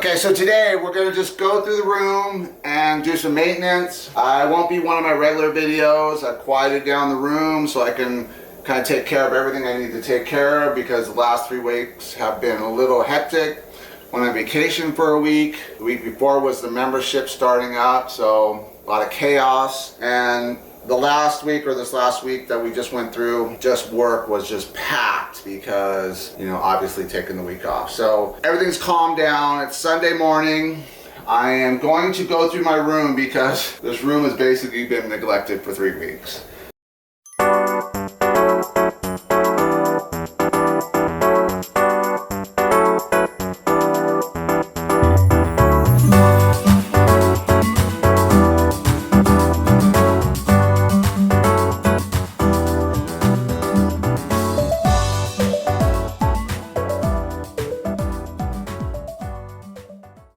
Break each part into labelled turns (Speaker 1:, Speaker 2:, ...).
Speaker 1: Okay, so today we're going to just go through the room and do some maintenance. I won't be one of my regular videos. I've quieted down the room so I can kind of take care of everything I need to take care of because the last 3 weeks have been a little hectic. Went on vacation for a week. The week before was the membership starting up, so a lot of chaos. And the last week or this last week that we just went through, work was just packed because, you know, obviously taking the week off. So everything's calmed down. It's Sunday morning. I am going to go through my room because this room has basically been neglected for 3 weeks.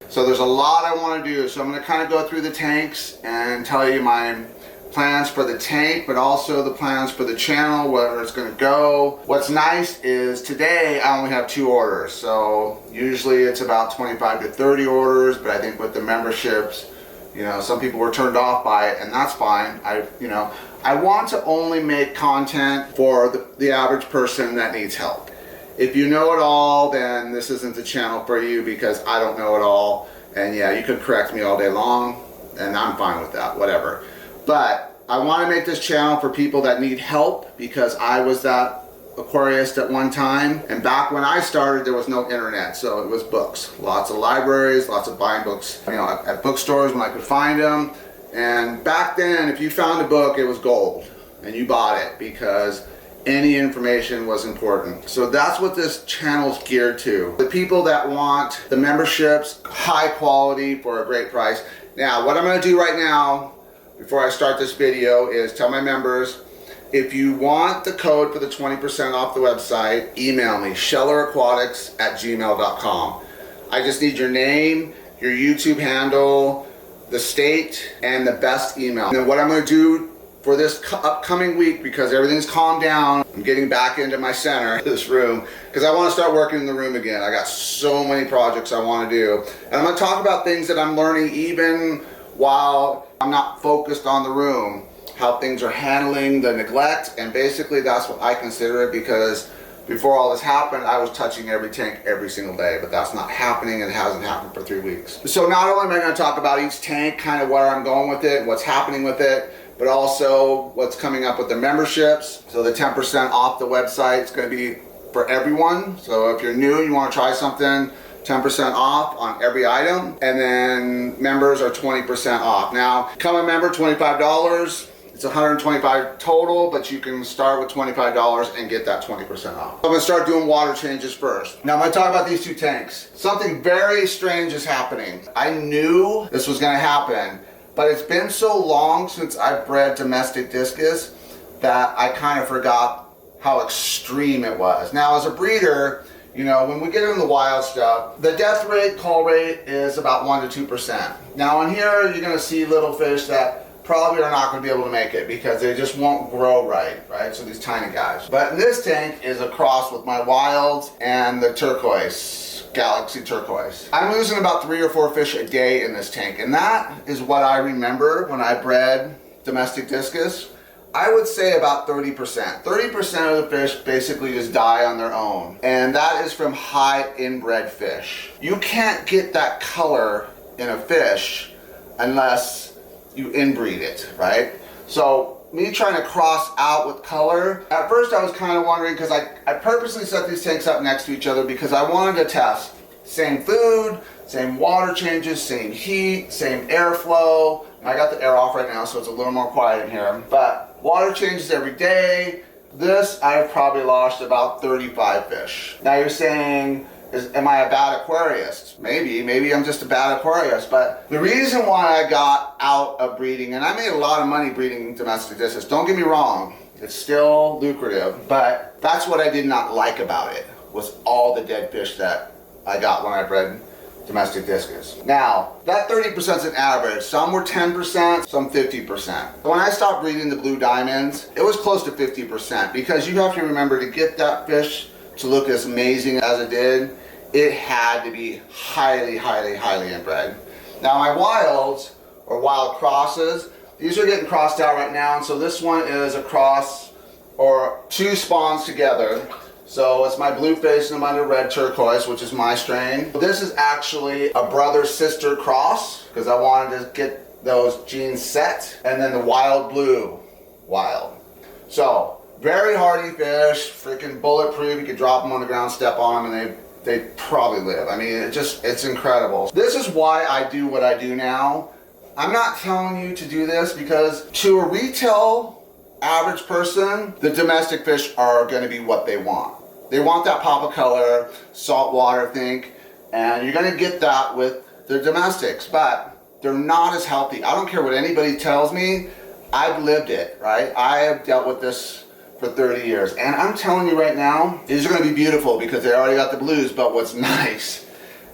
Speaker 1: So there's a lot I want to do, so I'm going to kind of go through the tanks and tell you my plans for the tank, but also the plans for the channel, where it's going to go. What's nice is today I only have 2 orders, so usually it's about 25 to 30 orders, but I think with the memberships, you know, some people were turned off by it, and that's fine. I want to only make content for the average person that needs help. If you know it all, then this isn't the channel for you because I don't know it all. And yeah, you could correct me all day long, and I'm fine with that, whatever. But I want to make this channel for people that need help because I was that aquarist at one time. And back when I started, there was no internet, so it was books. Lots of libraries, lots of buying books, you know, at bookstores when I could find them. And back then, if you found a book, it was gold, and you bought it because any information was important. So that's what this channel's geared to. The people that want the memberships, high quality for a great price. Now, what I'm gonna do right now, before I start this video, is tell my members, if you want the code for the 20% off the website, email me, shelleraquatics@gmail.com. I just need your name, your YouTube handle, the state, and the best email. And then what I'm gonna do for this upcoming week, because everything's calmed down, I'm getting back into my center, this room, because I want to start working in the room again. I got so many projects I want to do. And I'm going to talk about things that I'm learning even while I'm not focused on the room, how things are handling the neglect, and basically that's what I consider it, because before all this happened, I was touching every tank every single day, but that's not happening and it hasn't happened for 3 weeks. So not only am I going to talk about each tank, kind of where I'm going with it, what's happening with it, but also what's coming up with the memberships. So the 10% off the website is going to be for everyone. So if you're new, you want to try something, 10% off on every item. And then members are 20% off. Now, become a member, $25. It's $125 total, but you can start with $25 and get that 20% off. I'm gonna start doing water changes first. Now I'm gonna talk about these 2 tanks. Something very strange is happening. I knew this was gonna happen, but it's been so long since I've bred domestic discus that I kind of forgot how extreme it was. Now as a breeder, you know, when we get in the wild stuff, the death rate, call rate is about 1 to 2%. Now in here, you're gonna see little fish that probably are not gonna be able to make it because they just won't grow right? So these tiny guys. But in this tank is a cross with my wilds and the turquoise. Galaxy turquoise. I'm losing about 3 or 4 fish a day in this tank, and that is what I remember when I bred domestic discus. I would say about 30%. 30% of the fish basically just die on their own, and that is from high inbred fish. You can't get that color in a fish unless you inbreed it, right? So me trying to cross out with color, at first I was kind of wondering, because I purposely set these tanks up next to each other because I wanted to test same food, same water changes, same heat, same airflow. I got the air off right now, so it's a little more quiet in here, but water changes every day. This, I've probably lost about 35 fish. Now you're saying, am I a bad aquarist? Maybe I'm just a bad aquarist, but the reason why I got out of breeding, and I made a lot of money breeding domestic discus, don't get me wrong, it's still lucrative, but that's what I did not like about it, was all the dead fish that I got when I bred domestic discus. Now, that 30% is an average. Some were 10%, some 50%. When I stopped breeding the blue diamonds, it was close to 50% because you have to remember, to get that fish to look as amazing as it did, it had to be highly, highly, highly inbred. Now my wilds, or wild crosses, these are getting crossed out right now, and so this one is a cross, or two spawns together. So it's my blueface and my red turquoise, which is my strain. This is actually a brother-sister cross, because I wanted to get those genes set. And then the wild blue, wild. So, very hardy fish, freaking bulletproof. You could drop them on the ground, step on them, and they probably live. I mean, it's incredible. This is why I do what I do now. I'm not telling you to do this because to a retail average person, the domestic fish are going to be what they want. They want that pop of color, saltwater think, and you're going to get that with the domestics, but they're not as healthy. I don't care what anybody tells me. I've lived it, right? I have dealt with this for 30 years, and I'm telling you right now, these are going to be beautiful because they already got the blues, but what's nice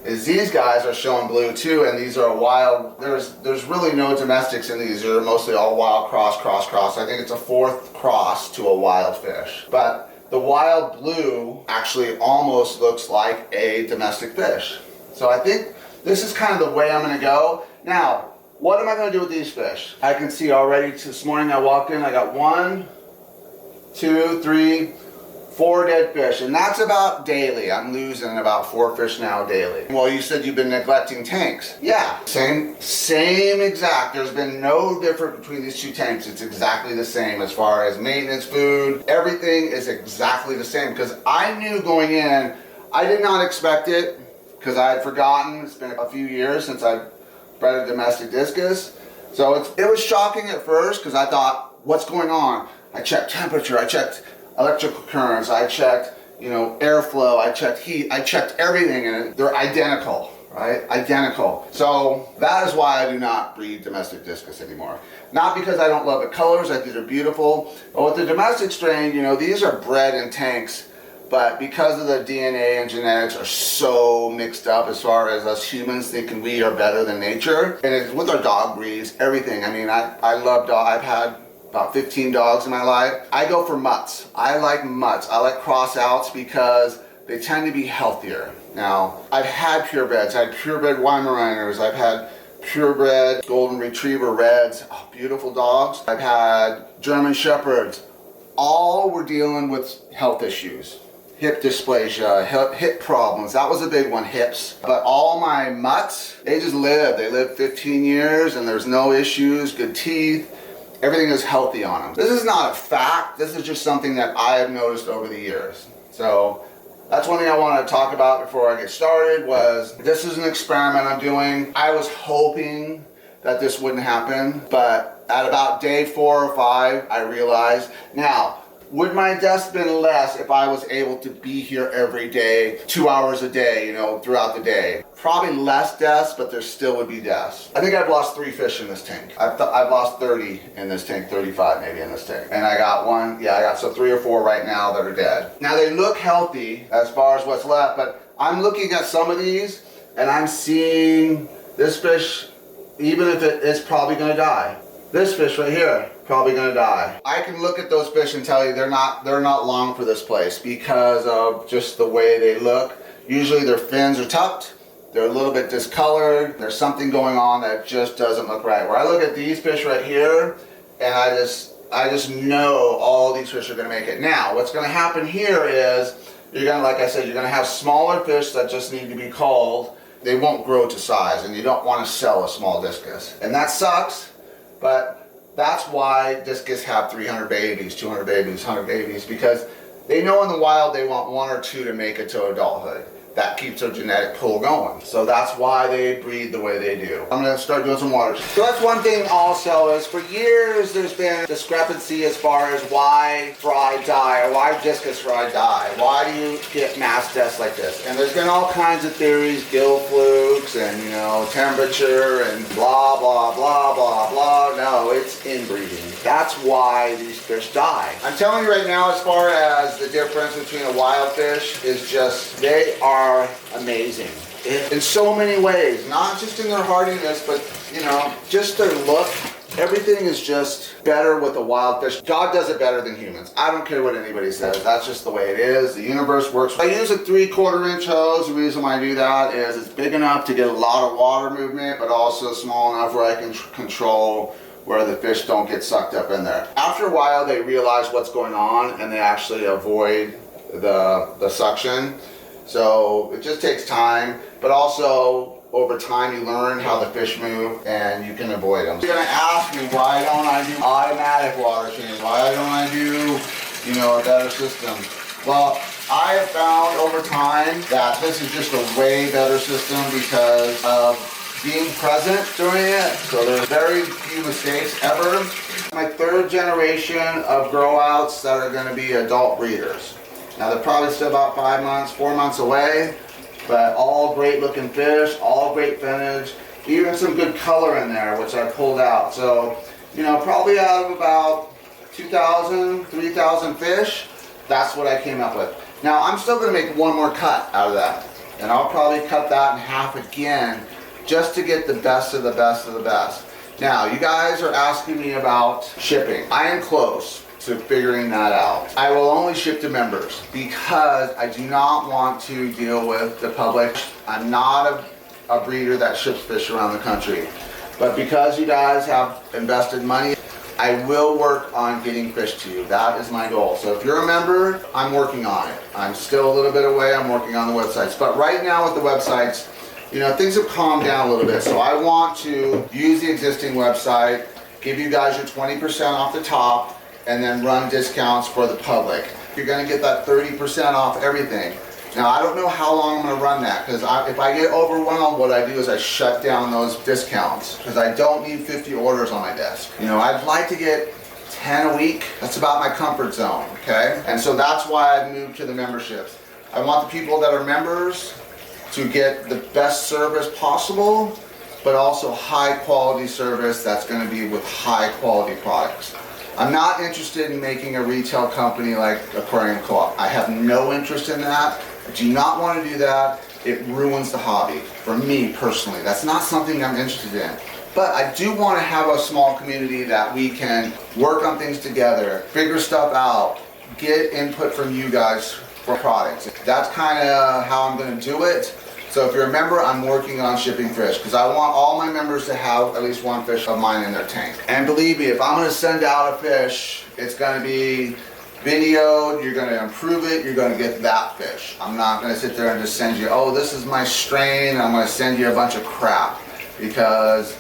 Speaker 1: is these guys are showing blue too, and these are wild. There's really no domestics in these. They're mostly all wild cross. I think it's a fourth cross to a wild fish. But the wild blue actually almost looks like a domestic fish. So I think this is kind of the way I'm gonna go. Now, what am I gonna do with these fish? I can see already this morning I walked in, I got 1, 2, 3, 4 dead fish, and that's about daily. I'm losing about 4 fish now daily. Well, you said you've been neglecting tanks. Yeah, same exact. There's been no difference between these two tanks. It's exactly the same as far as maintenance, food, everything is exactly the same. Because I knew going in, I did not expect it because I had forgotten. It's been a few years since I bred a domestic discus. So it was shocking at first because I thought, what's going on? I checked temperature, I checked electrical currents, I checked, airflow, I checked heat, I checked everything, and they're identical, right? Identical. So that is why I do not breed domestic discus anymore. Not because I don't love the colors, I think they're beautiful, but with the domestic strain, these are bred in tanks, but because of the DNA and genetics are so mixed up as far as us humans thinking we are better than nature, and it's with our dog breeds, everything. I mean, I love dog. I've had about 15 dogs in my life. I go for mutts. I like mutts. I like cross outs because they tend to be healthier. Now, I've had purebreds. I had purebred Weimaraners. I've had purebred golden retriever reds. Oh, beautiful dogs. I've had German shepherds. All were dealing with health issues. Hip dysplasia, hip problems. That was a big one, hips. But all my mutts, they just live. They live 15 years and there's no issues, good teeth. Everything is healthy on them. This is not a fact. This is just something that I have noticed over the years. So that's one thing I wanted to talk about before I get started was this is an experiment I'm doing. I was hoping that this wouldn't happen, but at about day 4 or 5, I realized. Now, would my deaths been less if I was able to be here every day, 2 hours a day, throughout the day? Probably less deaths, but there still would be deaths. I think I've lost 3 fish in this tank. I've lost 30 in this tank, 35 maybe in this tank. And I got 3 or 4 right now that are dead. Now they look healthy as far as what's left, but I'm looking at some of these and I'm seeing this fish, even if it is probably gonna die. This fish right here, probably gonna die. I can look at those fish and tell you they're not long for this place because of just the way they look. Usually their fins are tucked, they're a little bit discolored, there's something going on that just doesn't look right. Where I look at these fish right here, and I just know all these fish are gonna make it. Now, what's gonna happen here is, like I said, you're gonna have smaller fish that just need to be culled. They won't grow to size, and you don't wanna sell a small discus. And that sucks. But that's why discus have 300 babies, 200 babies, 100 babies, because they know in the wild they want 1 or 2 to make it to adulthood. That keeps their genetic pool going. So that's why they breed the way they do. I'm gonna start doing some water. So that's one thing also is for years there's been discrepancy as far as why fry die or why discus fry die. Why do you get mass deaths like this? And there's been all kinds of theories, gill flukes and temperature and blah, blah, blah, blah, blah. No, it's inbreeding. That's why these fish die. I'm telling you right now, as far as the difference between a wild fish is just, they are amazing in so many ways, not just in their hardiness, but just their look. Everything is just better with the wild fish. God does it better than humans. I don't care what anybody says. That's just the way it is. The universe works. I use a 3/4 inch hose. The reason why I do that is it's big enough to get a lot of water movement, but also small enough where I can control where the fish don't get sucked up in there. After a while, they realize what's going on and they actually avoid the suction. So it just takes time, but also over time you learn how the fish move and you can avoid them. You're gonna ask me, why don't I do automatic water change? Why don't I do, you know, a better system? Well, I have found over time that this is just a way better system because of being present during it. So there's very few mistakes ever. My 3rd generation of grow outs that are gonna be adult breeders. Now they're probably still about 5 months, 4 months away, but all great looking fish, all great vintage, even some good color in there, which I pulled out. So, you know, probably out of about 2,000, 3,000 fish, that's what I came up with. Now I'm still gonna make one more cut out of that. And I'll probably cut that in half again, just to get the best of the best of the best. Now, you guys are asking me about shipping. I am close to figuring that out. I will only ship to members because I do not want to deal with the public. I'm not a breeder that ships fish around the country. But because you guys have invested money, I will work on getting fish to you. That is my goal. So if you're a member, I'm working on it. I'm still a little bit away. I'm working on the websites. But right now with the websites, you know, things have calmed down a little bit. So I want to use the existing website, give you guys your 20% off the top, and then run discounts for the public. You're gonna get that 30% off everything. Now, I don't know how long I'm gonna run that, because if I get overwhelmed, what I do is I shut down those discounts, because I don't need 50 orders on my desk. You know, I'd like to get 10 a week. That's about my comfort zone, okay? And so that's why I've moved to the memberships. I want the people that are members to get the best service possible, but also high quality service that's gonna be with high quality products. I'm not interested in making a retail company like Aquarium Co-op. I have no interest in that. I do not want to do that. It ruins the hobby for me personally. That's not something I'm interested in. But I do want to have a small community that we can work on things together, figure stuff out, get input from you guys for products. That's kind of how I'm going to do it. So if you're a member, I'm working on shipping fish because I want all my members to have at least one fish of mine in their tank. And believe me, if I'm going to send out a fish, it's going to be videoed, you're going to improve it, you're going to get that fish. I'm not going to sit there and just send you, oh, this is my strain, I'm going to send you a bunch of crap, because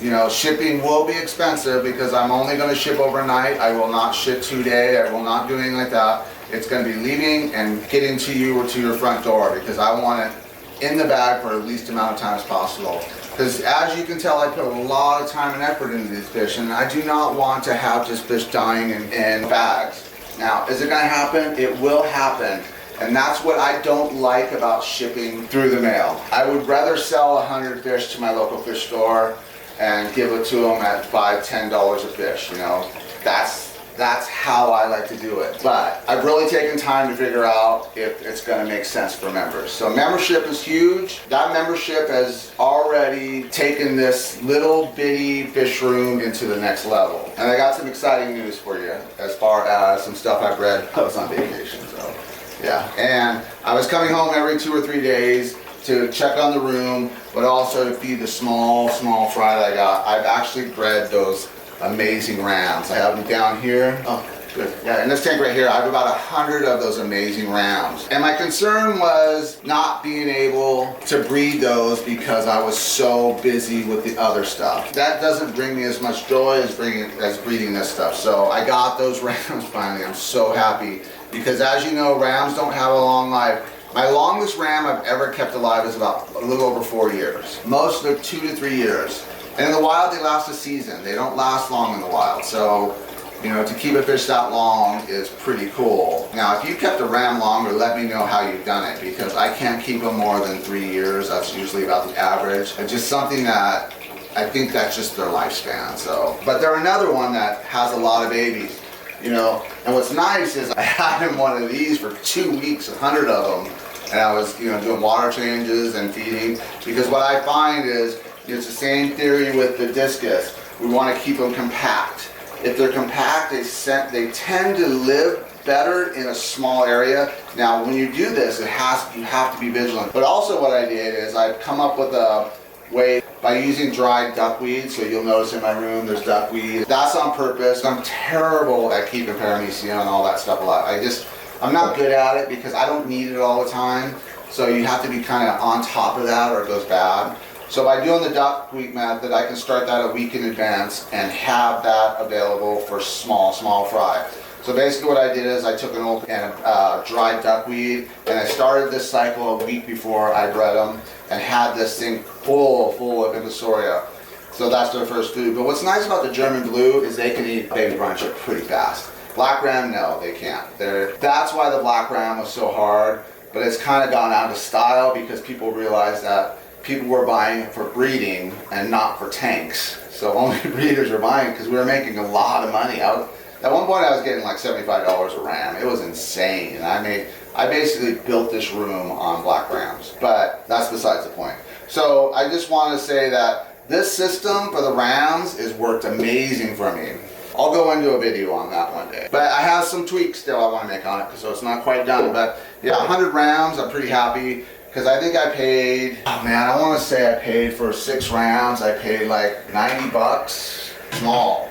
Speaker 1: you know, shipping will be expensive because I'm only going to ship overnight. I will not ship 2-day, I will not do anything like that. It's going to be leaving and getting to you or to your front door because I want it in the bag for the least amount of time as possible. Because as you can tell, I put a lot of time and effort into these fish, and I do not want to have just fish dying in bags. Now, is it going to happen? It will happen. And that's what I don't like about shipping through the mail. I would rather sell 100 fish to my local fish store and give it to them at $5, $10 a fish, you know. That's how I like to do it. But I've really taken time to figure out if it's gonna make sense for members. So membership is huge. That membership has already taken this little bitty fish room into the next level. And I got some exciting news for you as far as some stuff I've read. I was on vacation, so yeah. And I was coming home every 2 or 3 days to check on the room, but also to feed the small fry that I got. I've actually bred those amazing rams. I have them down here. Oh, good. Yeah, in this tank right here, I have about 100 of those amazing rams. And my concern was not being able to breed those because I was so busy with the other stuff. That doesn't bring me as much joy as breeding this stuff. So I got those rams finally. I'm so happy because, as you know, rams don't have a long life. My longest ram I've ever kept alive is about a little over 4 years. Most are 2 to 3 years. And in the wild, they last a season. They don't last long in the wild. So, you know, to keep a fish that long is pretty cool. Now, if you kept a ram longer, let me know how you've done it, because I can't keep them more than 3 years. That's usually about the average. It's just something that I think that's just their lifespan. So, but they're another one that has a lot of babies, you know. And what's nice is I had him one of these for 2 weeks, 100 of them. And I was, you know, doing water changes and feeding, because what I find is, it's the same theory with the Discus. We want to keep them compact. If they're compact, they tend to live better in a small area. Now, when you do this, you have to be vigilant. But also what I did is I've come up with a way by using dried duckweed. So you'll notice in my room there's duckweed. That's on purpose. I'm terrible at keeping paramecia and all that stuff alive. I'm not good at it because I don't need it all the time. So you have to be kind of on top of that or it goes bad. So by doing the duckweed method, I can start that a week in advance and have that available for small fry. So basically what I did is I took an old can of dried duckweed and I started this cycle a week before I bred them and had this thing full of infusoria. So that's their first food. But what's nice about the German blue is they can eat baby brunch pretty fast. Black ram, no, they can't. That's why the black ram was so hard, but it's kind of gone out of style because people realize that people were buying it for breeding and not for tanks. So only breeders were buying it because we were making a lot of money out. At one point I was getting like $75 a ram. It was insane. And I basically built this room on black rams, but that's besides the point. So I just want to say that this system for the rams has worked amazing for me. I'll go into a video on that one day. But I have some tweaks still I want to make on it, so it's not quite done. But yeah, 100 rams, I'm pretty happy. Because I think I paid, oh man, I want to say I paid for 6 rams, I paid like 90 bucks. Small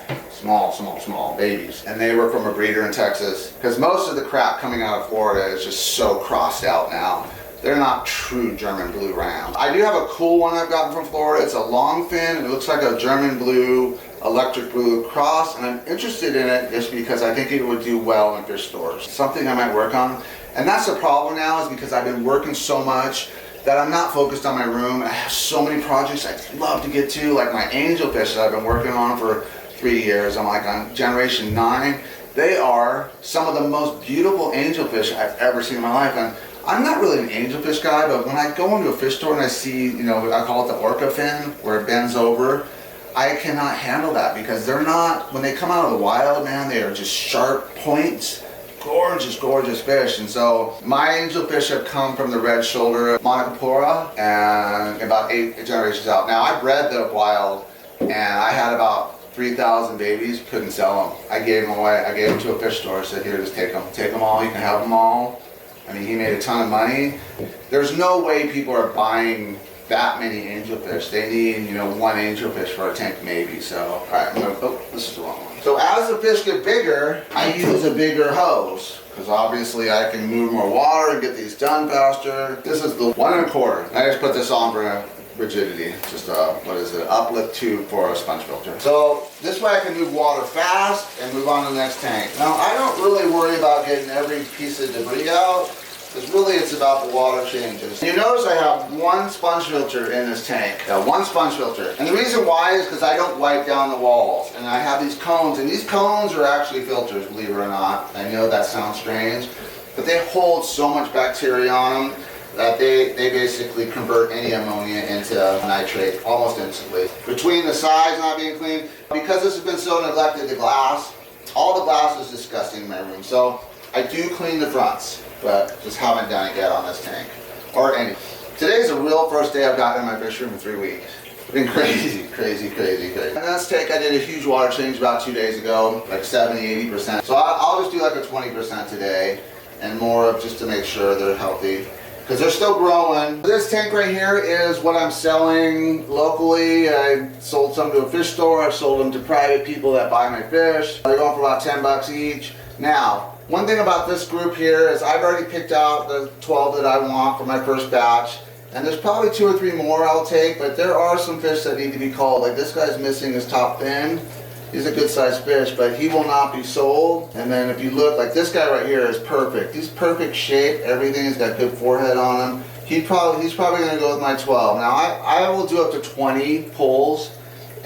Speaker 1: babies. And they were from a breeder in Texas. Because most of the crap coming out of Florida is just so crossed out now. They're not true German blue rams. I do have a cool one I've gotten from Florida. It's a long fin, and it looks like a German blue, electric blue cross. And I'm interested in it just because I think it would do well in fish stores. Something I might work on. And that's the problem now is because I've been working so much that I'm not focused on my room. I have so many projects I'd love to get to, like my angelfish that I've been working on for 3 years. I'm like on generation 9. They are some of the most beautiful angelfish I've ever seen in my life. And I'm not really an angelfish guy, but when I go into a fish store and I see, I call it the orca fin, where it bends over, I cannot handle that because they're not, when they come out of the wild, man, they are just sharp points. Gorgeous fish. And so my angelfish have come from the red shoulder Monocopora and about 8 generations out. Now I bred the wild and I had about 3,000 babies, couldn't sell them. I gave them away. I gave them to a fish store. I said, here, just take them all. You can have them all. I mean, he made a ton of money. There's no way people are buying that many angelfish. They need, one angelfish for a tank maybe. So, all right, this is the wrong one. So as the fish get bigger, I use a bigger hose because obviously I can move more water and get these done faster. This is the 1 1/4. I just put this on for rigidity. Just uplift tube for a sponge filter. So this way I can move water fast and move on to the next tank. Now I don't really worry about getting every piece of debris out. Because really it's about the water changes. You notice I have 1 sponge filter in this tank. 1 sponge filter. And the reason why is because I don't wipe down the walls. And I have these cones, and these cones are actually filters, believe it or not. I know that sounds strange, but they hold so much bacteria on them that they basically convert any ammonia into nitrate almost instantly. Between the sides not being clean, because this has been so neglected, all the glass is disgusting in my room. So I do clean the fronts, but just haven't done it yet on this tank or any. Today's the real first day I've gotten in my fish room in 3 weeks. It's been crazy. And this tank I did a huge water change about 2 days ago, like 70-80%. So I'll just do like a 20% today and more of just to make sure they're healthy because they're still growing. This tank right here is what I'm selling locally. I sold some to a fish store. I've sold them to private people that buy my fish. They're going for about 10 bucks each. Now, one thing about this group here is I've already picked out the 12 that I want for my first batch. And there's probably 2 or 3 more I'll take, but there are some fish that need to be culled. Like this guy's missing his top fin. He's a good sized fish, but he will not be sold. And then if you look, like this guy right here is perfect. He's perfect shape, everything. He's got good forehead on him. He's probably gonna go with my 12. Now I will do up to 20 pulls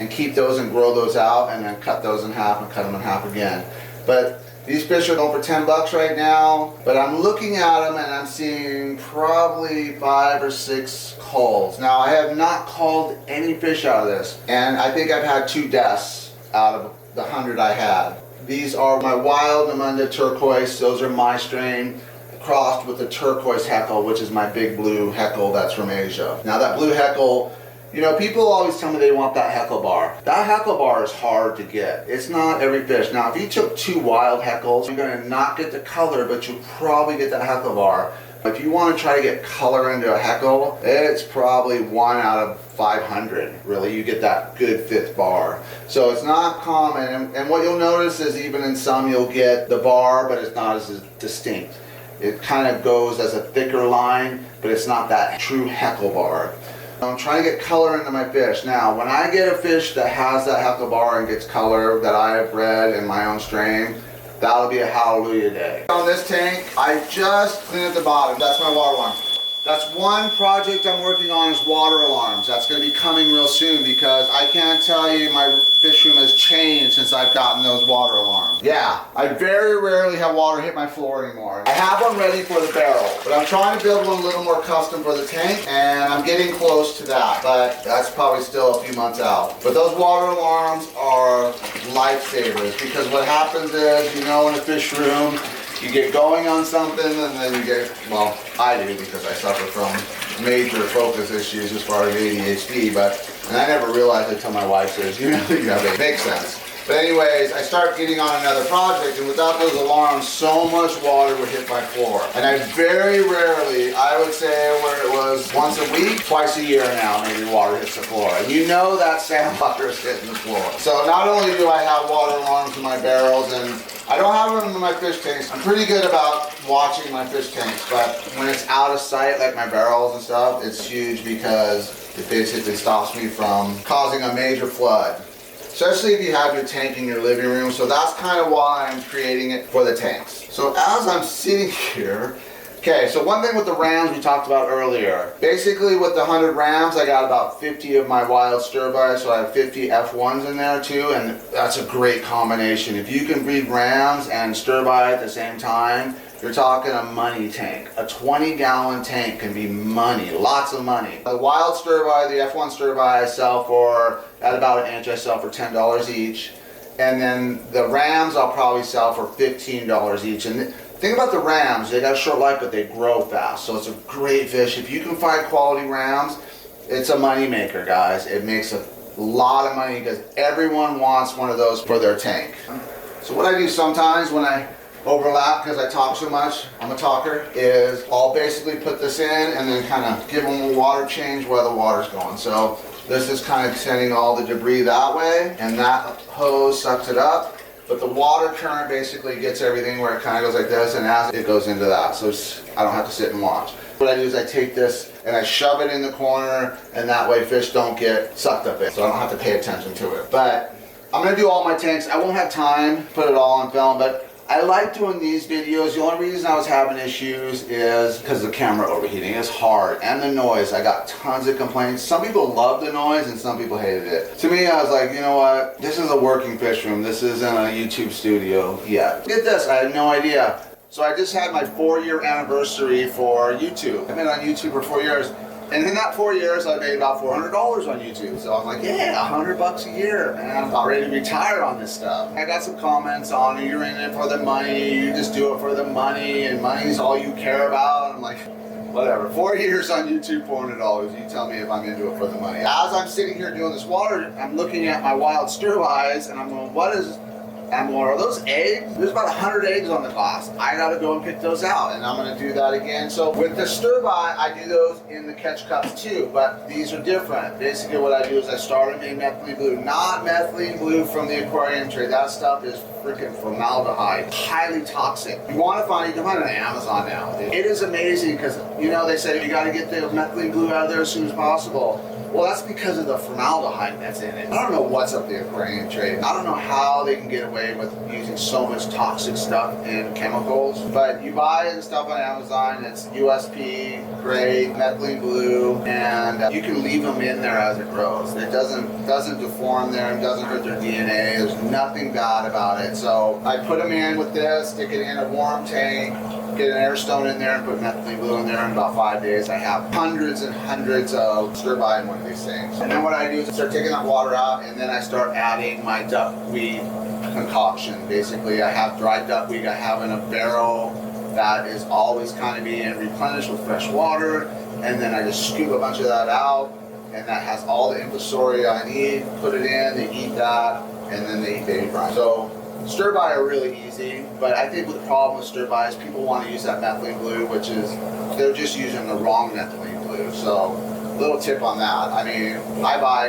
Speaker 1: and keep those and grow those out and then cut those in half and cut them in half again. But these fish are going for 10 bucks right now, but I'm looking at them and I'm seeing probably 5 or 6 culls. Now I have not culled any fish out of this, and I think I've had 2 deaths out of the 100 I had. These are my wild Namunda turquoise. Those are my strain crossed with the turquoise heckle, which is my big blue heckle that's from Asia. Now that blue heckle You know, people always tell me they want that heckle bar. That heckle bar is hard to get. It's not every fish. Now, if you took 2 wild heckles, you're gonna not get the color, but you'll probably get that heckle bar. If you want to try to get color into a heckle, it's probably 1 out of 500. Really, you get that good 5th bar. So it's not common, and what you'll notice is even in some you'll get the bar, but it's not as distinct. It kind of goes as a thicker line, but it's not that true heckle bar. I'm trying to get color into my fish. Now, when I get a fish that has that heckle bar and gets color that I have bred in my own strain, that'll be a hallelujah day. On this tank, I just cleaned at the bottom. That's my water alarm. That's one project I'm working on, is water alarms. That's going to be coming real soon because I can't tell you my fish room has changed since I've gotten those water alarms. Yeah, I very rarely have water hit my floor anymore. I have one ready for the barrel, but I'm trying to build one a little more custom for the tank, and I'm getting close to that, but that's probably still a few months out. But those water alarms are lifesavers because what happens is, you know, in a fish room, you get going on something and then you get, well, I do because I suffer from major focus issues as far as ADHD, and I never realized until my wife says, you know, it makes sense. But anyways, I start getting on another project, and without those alarms, so much water would hit my floor. And I very rarely, I would say where it was once a week, twice a year now, maybe water hits the floor. And you know that sand water is hitting the floor. So not only do I have water alarms in my barrels, and I don't have them in my fish tanks. I'm pretty good about watching my fish tanks, but when it's out of sight, like my barrels and stuff, it's huge because it basically stops me from causing a major flood. Especially if you have your tank in your living room. So that's kind of why I'm creating it for the tanks. So as I'm sitting here, okay, so one thing with the rams we talked about earlier. Basically with the 100 rams, I got about 50 of my wild stir-by, so I have 50 F1s in there too, and that's a great combination. If you can breed rams and stir-by at the same time, you're talking a money tank. A 20-gallon tank can be money, lots of money. The wild stir-by, the F1 stir-by, I sell for, at about an inch, I sell for $10 each. And then the rams I'll probably sell for $15 each. And the thing about the rams, they got a short life, but they grow fast. So it's a great fish. If you can find quality rams, it's a money maker, guys. It makes a lot of money because everyone wants one of those for their tank. So what I do sometimes when I overlap, because I talk so much, I'm a talker, is I'll basically put this in and then kind of give them a water change where the water's going. So this is kind of sending all the debris that way, and that hose sucks it up. But the water current basically gets everything where it kind of goes like this, and as it goes into that. So I don't have to sit and watch. What I do is I take this and I shove it in the corner, and that way fish don't get sucked up in. So I don't have to pay attention to it. But I'm going to do all my tanks. I won't have time to put it all on film, but I like doing these videos. The only reason I was having issues is because of the camera overheating. It's hard, and the noise. I got tons of complaints. Some people loved the noise and some people hated it. To me, I was like, you know what? This is a working fish room. This isn't a YouTube studio yet. Get this, I had no idea. So I just had my 4-year anniversary for YouTube. I've been on YouTube for 4 years. And in that 4 years, I made about $400 on YouTube. So I'm like, yeah, $100 a year, man. I'm about ready to retire on this stuff. I got some comments on, you're in it for the money, you just do it for the money, and money's all you care about. I'm like, whatever. 4 years on YouTube, $400. You tell me if I'm into it for the money. As I'm sitting here doing this water, I'm looking at my wild stir-bys, and I'm going, what is... are those eggs? There's about 100 eggs on the glass. I gotta go and pick those out, and I'm gonna do that again. So with the stir-by, I do those in the catch cups too, but these are different. Basically what I do is I start them in methylene blue, not methylene blue from the aquarium tray. That stuff is freaking formaldehyde, highly toxic. You can find it on Amazon now. It is amazing because, you know, they say you gotta get the methylene blue out of there as soon as possible. Well, that's because of the formaldehyde that's in it. I don't know what's up the aquarium tray. I don't know how they can get away with using so much toxic stuff and chemicals. But you buy the stuff on Amazon, it's USP, grade, methylene blue, and you can leave them in there as it grows. It doesn't deform them, doesn't hurt their DNA. There's nothing bad about it. So I put them in with this, stick it in a warm tank, get an air stone in there and put methylene blue in there. In about 5 days, I have hundreds and hundreds of stir-by in one of these things. And then what I do is I start taking that water out, and then I start adding my duckweed concoction. Basically, I have dried duckweed I have in a barrel that is always kind of being replenished with fresh water, and then I just scoop a bunch of that out, and that has all the infusoria I need. Put it in, they eat that, and then they eat baby brine. So stir-by are really easy, but I think the problem with stir-by is people want to use that methylene blue, which is, they're just using the wrong methylene blue. So little tip on that. I mean,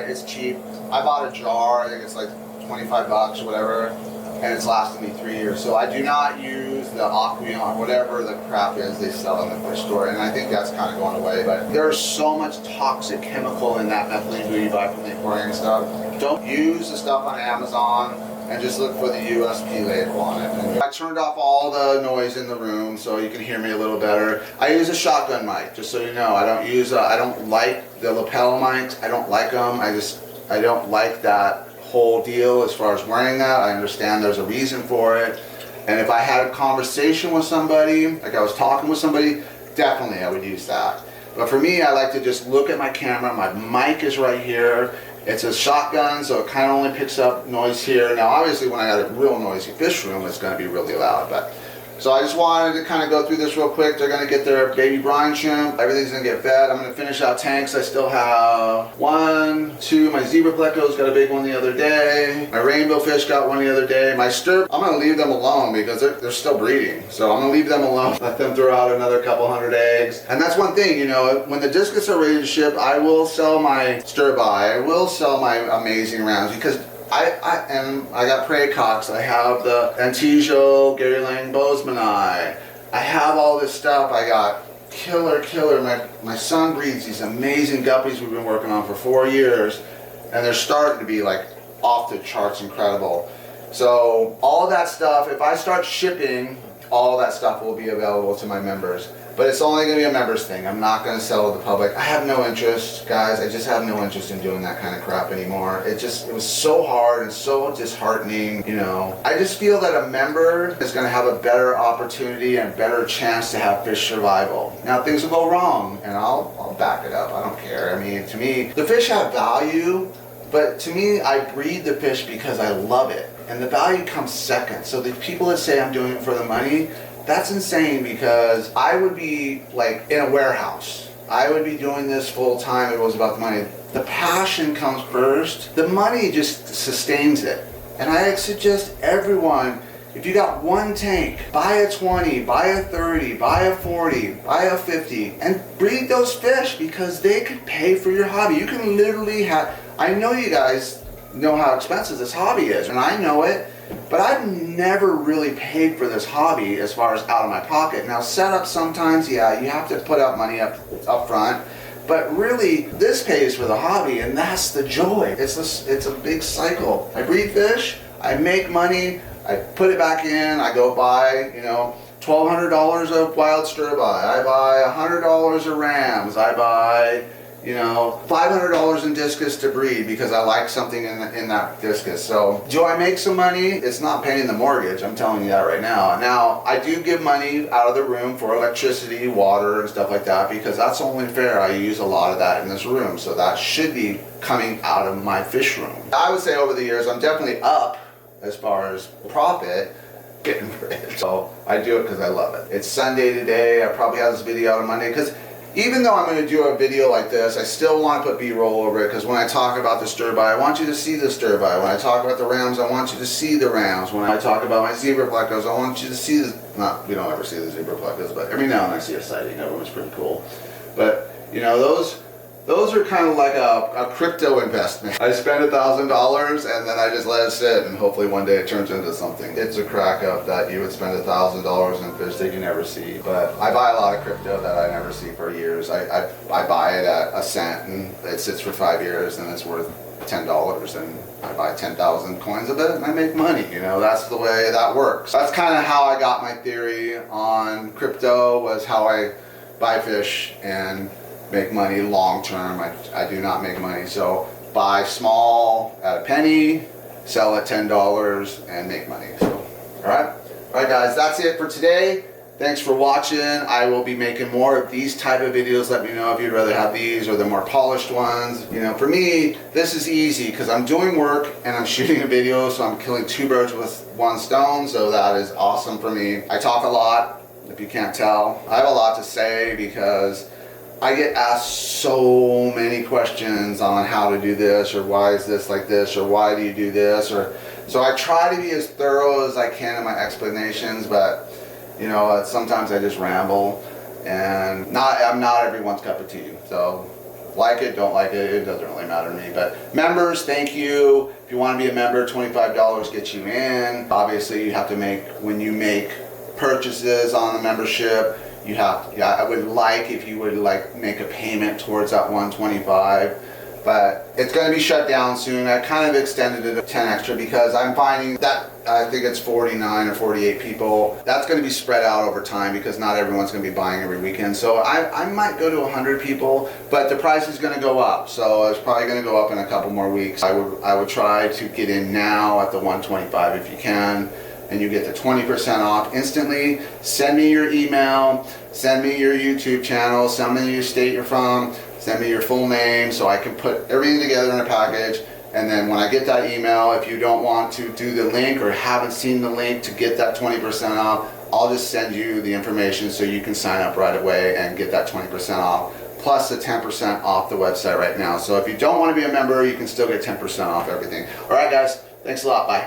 Speaker 1: it's cheap. I bought a jar, I think it's like 25 bucks or whatever, and it's lasted me 3 years. So I do not use the Aquarium, whatever the crap is they sell in the fish store, and I think that's kind of going away. But there's so much toxic chemical in that methylene blue you buy from the aquarium stuff. Don't use the stuff on Amazon, and just look for the USP label on it. And I turned off all the noise in the room so you can hear me a little better. I use a shotgun mic, just so you know. I don't like the lapel mics. I don't like them. I don't like that whole deal as far as wearing that. I understand there's a reason for it. And if I had a conversation with somebody, like I was talking with somebody, definitely I would use that. But for me, I like to just look at my camera. My mic is right here. It's a shotgun, so it kind of only picks up noise here. Now, obviously, when I got a real noisy fish room, it's going to be really loud. But so I just wanted to kind of go through this real quick. They're going to get their baby brine shrimp. Everything's going to get fed. I'm going to finish out tanks. I still have 1, 2. My zebra plecos got a big one the other day. My rainbow fish got one the other day. My stirp, I'm going to leave them alone because they're still breeding. So I'm going to leave them alone. Let them throw out another couple hundred eggs. And that's one thing, you know, when the discus are ready to ship, I will sell my stir-by. I will sell my amazing rounds because I got prey cocks. I have the Antijo, Gary Lang Bozemanai. I have all this stuff. I got killer. My son breeds these amazing guppies we've been working on for 4 years, and they're starting to be like off the charts incredible. So all that stuff, if I start shipping, all that stuff will be available to my members. But it's only going to be a members thing. I'm not going to sell to the public. I have no interest, guys. I just have no interest in doing that kind of crap anymore. It was so hard and so disheartening, you know. I just feel that a member is going to have a better opportunity and a better chance to have fish survival. Now, things will go wrong, and I'll back it up. I don't care. I mean, to me, the fish have value, but to me, I breed the fish because I love it. And the value comes second. So the people that say I'm doing it for the money, that's insane, because I would be like in a warehouse. I would be doing this full time if it was about the money. The passion comes first. The money just sustains it. And I suggest everyone, if you got one tank, buy a 20, buy a 30, buy a 40, buy a 50, and breed those fish because they could pay for your hobby. You can literally have, I know you guys know how expensive this hobby is, and I know it. But I've never really paid for this hobby as far as out of my pocket. Now, setup sometimes, yeah, you have to put up money up front. But really, this pays for the hobby, and that's the joy. It's a big cycle. I breed fish, I make money, I put it back in, I go buy, you know, $1,200 of wild stir-by. I buy $100 of rams. I buy, you know, $500 in discus to breed because I like something in that discus. So, do I make some money? It's not paying the mortgage, I'm telling you that right now. Now, I do give money out of the room for electricity, water, and stuff like that because that's only fair. I use a lot of that in this room, so that should be coming out of my fish room. I would say over the years, I'm definitely up as far as profit getting rich. So, I do it because I love it. It's Sunday today. I probably have this video out on Monday because even though I'm going to do a video like this, I still want to put B-roll over it because when I talk about the stir-by, I want you to see the stir-by. When I talk about the rams, I want you to see the rams. When I talk about my zebra plecos, I want you to see the, we don't ever see the zebra plecos, but every now and then I see a sighting of them. It's pretty cool. But, you know, those are kind of like a crypto investment. I spend $1,000 and then I just let it sit and hopefully one day it turns into something. It's a crack up that you would spend $1,000 in fish that you never see. But I buy a lot of crypto that I never see for years. I buy it at a cent and it sits for 5 years and it's worth $10 and I buy 10,000 coins of it and I make money. You know, that's the way that works. That's kind of how I got my theory on crypto, was how I buy fish and make money long term. I do not make money. So buy small at a penny, sell at $10 and make money. So, all right guys, that's it for today. Thanks for watching. I will be making more of these type of videos. Let me know if you'd rather have these or the more polished ones. You know, for me, this is easy because I'm doing work and I'm shooting a video, so I'm killing 2 birds with 1 stone. So that is awesome for me. I talk a lot, if you can't tell. I have a lot to say because I get asked so many questions on how to do this, or why is this like this, or why do you do this, or so I try to be as thorough as I can in my explanations, but you know, sometimes I just ramble, and I'm not everyone's cup of tea. So like it, don't like it, it doesn't really matter to me. But members, thank you. If you want to be a member, $25 gets you in. Obviously, you have to make, when you make purchases on the membership, you have, I would like if you would like make a payment towards that $125, but it's going to be shut down soon. I kind of extended it to 10 extra because I'm finding that I think it's 49 or 48 people. That's going to be spread out over time because not everyone's going to be buying every weekend. So I might go to 100 people, but the price is going to go up. So it's probably going to go up in a couple more weeks. I would try to get in now at the 125 if you can. And you get the 20% off instantly. Send me your email, send me your YouTube channel, send me your state you're from, send me your full name so I can put everything together in a package. And then when I get that email, if you don't want to do the link or haven't seen the link to get that 20% off, I'll just send you the information so you can sign up right away and get that 20% off, plus the 10% off the website right now. So if you don't want to be a member, you can still get 10% off everything. All right, guys, thanks a lot. Bye.